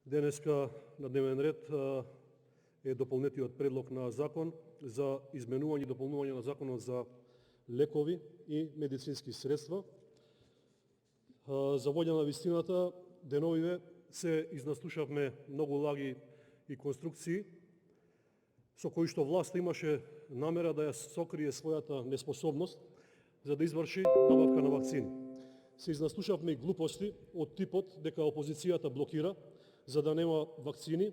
Денеска на дневен ред е дополнетиот предлог на закон за изменување и дополнување на законот за лекови и медицински средства. За волја на вистината, деновиве се изнаслушавме многу лаги и конструкции, со кои што власта имаше намера да ја сокрие својата неспособност за да изврши набавка на вакцини. Се изнаслушавме и глупости од типот дека опозицијата блокира за да нема вакцини,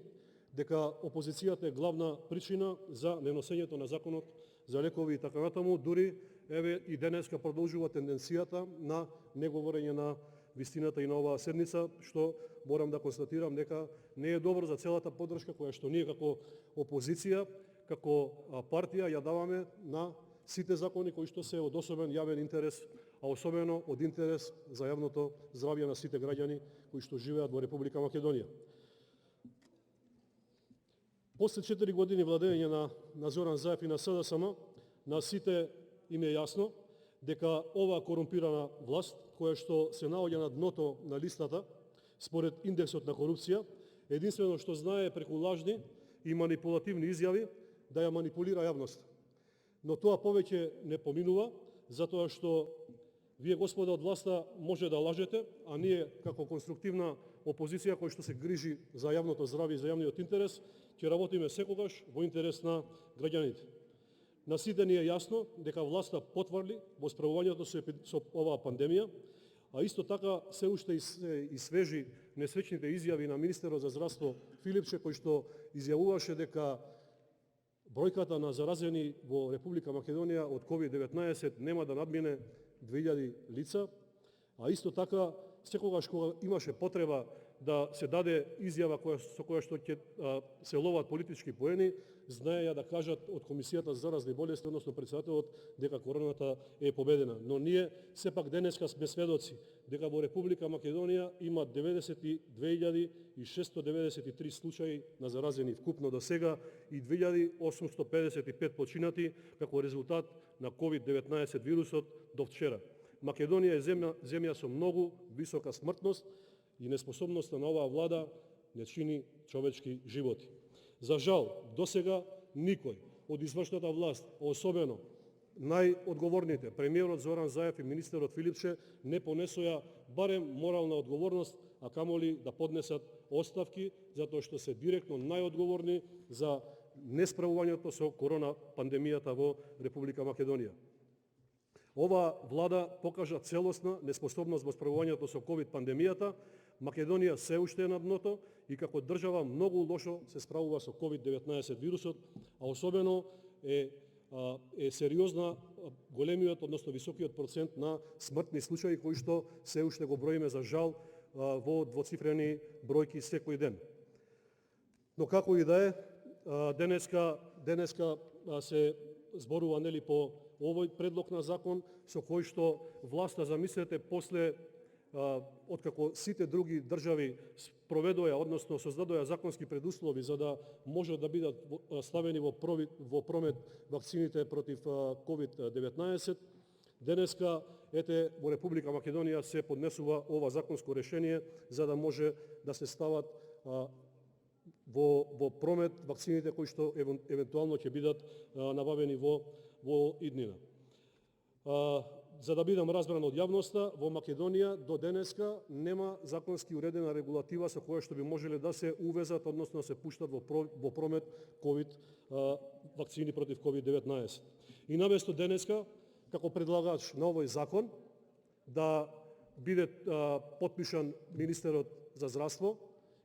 дека опозицијата е главна причина за неносењето на законот за лекови и така натаму, дури еве и денеска продолжува тенденцијата на неговорење на вистината и на оваа седница, што морам да констатирам дека не е добро за целата поддршка која што ние како опозиција, како партија ја даваме на сите закони кои што се од особен јавен интерес, а особено од интерес за јавното здравје на сите граѓани кои што живеат во Република Македонија. После 4 години владење на Зоран Заев и на СДСМ, на сите им е јасно дека оваа корумпирана власт, која што се наоѓа на дното на листата според индексот на корупција, единствено што знае преку лажни и манипулативни изјави да ја манипулира јавноста. Но тоа повеќе не поминува, затоа што вие, господа од власта, може да лажете, а ние, како конструктивна опозиција која што се грижи за јавното здравје и за јавниот интерес, ќе работиме секогаш во интерес на граѓаните. На сите ни е јасно дека власта потврди во справувањето со оваа пандемија, а исто така се уште и свежи несвечните изјави на министерот за здравство Филипче, кој што изјавуваше дека бројката на заразени во Република Македонија од COVID-19 нема да надмине 2000 лица, а исто така секогаш кога имаше потреба да се даде изјава со која што ќе се ловат политички поени, знаеја да кажат од Комисијата за заразни болести, односно председателот, дека короната е победена. Но ние сепак денеска сме сведоци дека во Република Македонија има 92.693 случаи на заразени вкупно до сега и 2855 починати како резултат на COVID-19 вирусот до вчера. Македонија е земја со многу висока смртност и неспособноста на оваа влада не чини човечки животи. За жал, досега никој од извршната власт, особено најодговорните, премиерот Зоран Заев и министерот Филипче, не понесоја барем морална одговорност, а камоли да поднесат оставки, затоа што се директно најодговорни за несправувањето со корона пандемијата во Република Македонија. Оваа влада покажа целосна неспособност во справувањето со ковид пандемијата. Македонија се уште е на дното и како држава многу лошо се справува со COVID-19 вирусот, а особено е сериозна големиот, односно високиот процент на смртни случаи кои што се уште го броиме за жал во двоцифрени бројки секој ден. Но како и да е, денеска се зборува нели по овој предлог на закон со кој што власта, замислете, после откако сите други држави проведоа, односно создадоа законски предуслови за да можат да бидат ставени во промет вакцините против COVID-19, денеска ете во Република Македонија се поднесува ова законско решение за да може да се стават во промет вакцините кои што евентуално ќе бидат набавени во иднина. За да бидам разбран од јавноста, во Македонија до денеска нема законски уредена регулатива со која што би можеле да се увезат, односно да се пуштат во промет ковид вакцини против COVID-19. И наместо денеска, како предлагач на овој закон, да биде потпишан министерот за здравство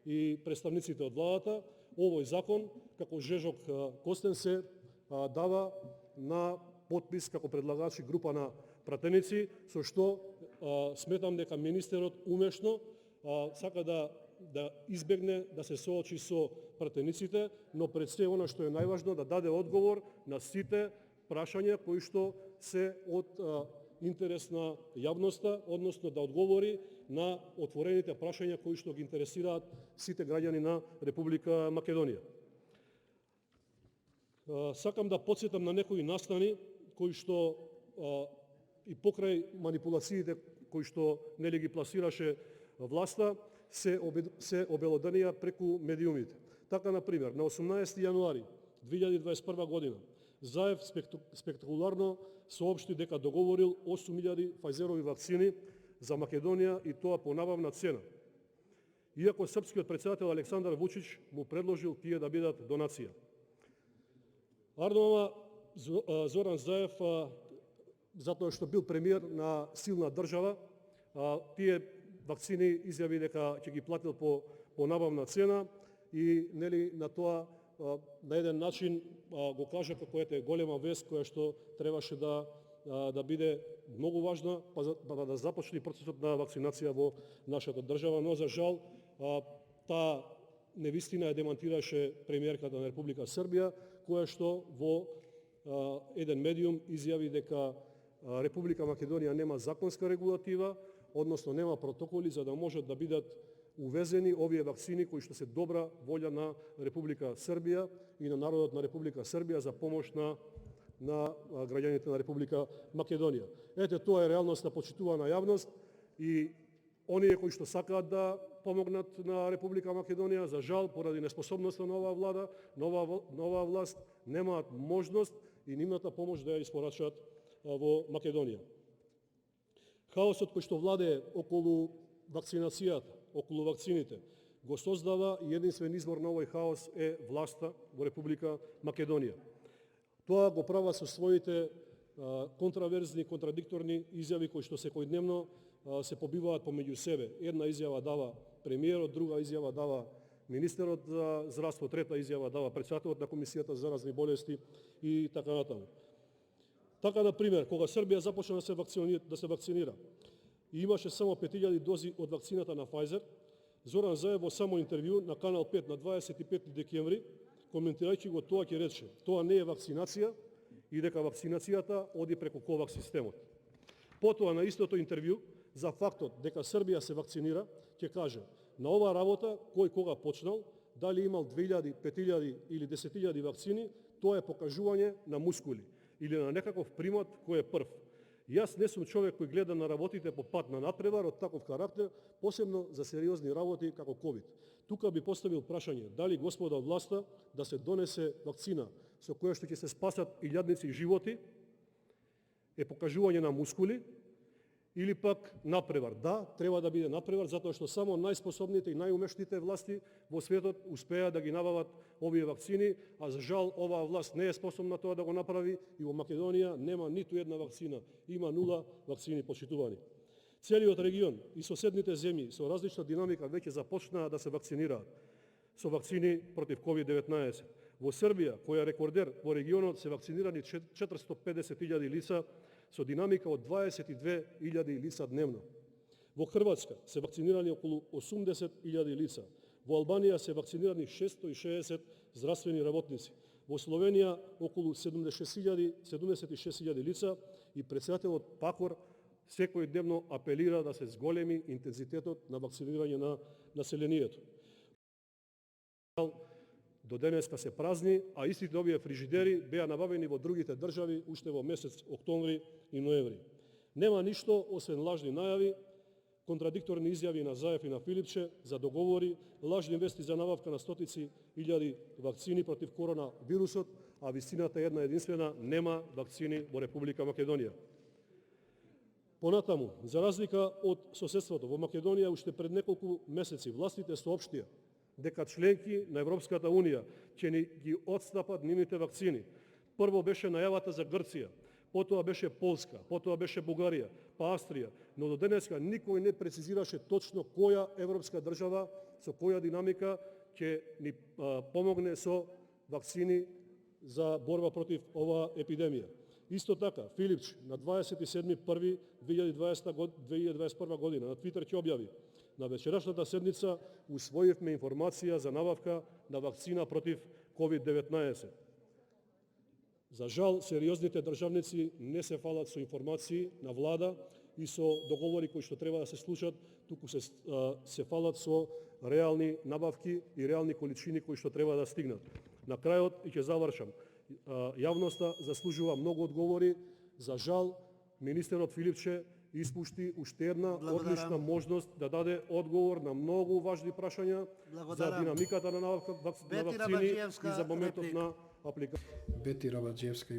и представниците од владата, овој закон, како жежок костен, се дава на потпис како предлагачи група на пратеници, со што сметам дека министерот умешно сака да избегне да се соочи со пратениците, но пред се она што е најважно, да даде одговор на сите прашања кои што се од интерес на јавноста, односно да одговори на отворените прашања кои што ги интересираат сите граѓани на Република Македонија. Сакам да потсетам на некои настани кои што и покрај манипулациите кои што нели ги пласираше власта, се обелоданија преку медиумите. Така, например, на 18 јануари 2021 година Заев спектакуларно соопшти дека договорил 8.000 Фајзерови вакцини за Македонија и тоа по набавна цена. Иако српскиот председател Александар Вучич му предложил тие да бидат донација. Ардома Зоран Заев, затоа што бил премиер на силна држава, тие вакцини изјави дека ќе ги платил по набавна цена и нели на тоа на еден начин го кажа како голема вест која што требаше да биде многу важна, па да започне процесот на вакцинација во нашата држава, но за жал таа невистина ја демантираше премиерката на Република Србија, која што во еден медиум изјави дека Република Македонија нема законска регулатива, односно нема протоколи за да можат да бидат увезени овие вакцини кои што се добра волја на Република Србија и на народот на Република Србија за помош на граѓаните на Република Македонија. Ете, тоа е реалноста, почитувана јавност, и оние кои што сакаат да помогнат на Република Македонија, за жал, поради неспособноста на оваа влада, нова власт, немаат можност и нивната помош да ја испорачат во Македонија. Хаосот кој што владее околу вакцинацијата, околу вакцините, го создава и единствен извор на овој хаос е власта во Република Македонија. Тоа го прават со своите контраверзни, контрадикторни изјави кои што секојдневно се побиваат помеѓу себе. Една изјава дава премиерот, друга изјава дава министерот за здравство, трета изјава дава председателот на Комисијата за заразни болести и така натаму. Така, например, кога Србија започна да се вакцинира и имаше само 5000 дози од вакцината на Pfizer, Зоран Заев во само интервју на Канал 5 на 25 декември, коментирајќи го тоа, ќе рече: тоа не е вакцинација и дека вакцинацијата оди преку ковакс системот. Потоа на истото интервју за фактот дека Србија се вакцинира, ќе каже: на оваа работа кој кога почнал, дали имал 2000, 5000 или 10.000 вакцини, тоа е покажување на мускули или на некаков примат кој е прв. Јас не сум човек кој гледа на работите по пат на надпревар од таков карактер, посебно за сериозни работи како ковид. Тука би поставил прашање дали господа од власта да се донесе вакцина со која што ќе се спасат илјадници животи е покажување на мускули или пак надпревар. Да, треба да биде надпревар, затоа што само најспособните и најумешните власти во светот успеа да ги набават овие вакцини, а за жал оваа власт не е способна тоа да го направи и во Македонија нема ниту една вакцина. Има 0 вакцини почитувани. Целиот регион и соседните земји со различна динамика веќе започнаа да се вакцинираат со вакцини против COVID-19. Во Србија, која е рекордер во регионот, се вакцинирани 450.000 лица со динамика од 22.000 лица дневно. Во Хрватска се вакцинирани околу 80.000 лица. Во Албанија се вакцинирани 660 здравствени работници. Во Словенија околу 76.000 лица и председателот Пахор секојдневно апелира да се зголеми интензитетот на вакцинирање на населението. До денеска се празни, а истите овие фрижидери беа набавени во другите држави уште во месец октомври и ноември. Нема ништо освен лажни најави, контрадикторни изјави на Заев и на Филипче за договори, лажни вести за набавка на стотици илјади вакцини против коронавирусот, а вистината е една единствена: нема вакцини во Република Македонија. Понатаму, за разлика од соседството, во Македонија уште пред неколку месеци властите соопштија дека членки на Европската Унија ќе ни ги отстапат нивните вакцини. Прво беше најавата за Грција, потоа беше Полска, потоа беше Бугарија, па Австрија, но до денеска никој не прецизираше точно која европска држава со која динамика ќе ни помогне со вакцини за борба против оваа епидемија. Исто така, Филипч на 27.1.2021 година на Твитер ќе објави: на вечерашната седница усвоивме информација за набавка на вакцина против COVID-19. За жал, сериозните државници не се фалат со информации на влада и со договори кои што треба да се случат, туку се фалат со реални набавки и реални количини кои што треба да стигнат. На крајот, и ќе завршам, јавноста заслужува многу одговори. За жал, министерот Филипче испушти уште една Благодарам. одлична можност да даде одговор на многу важни прашања за Благодарам. динамиката на набавка на Бети вакцини Рабаджиевска, и за моментот реплика. на апликација. Бети Рабаджиевска има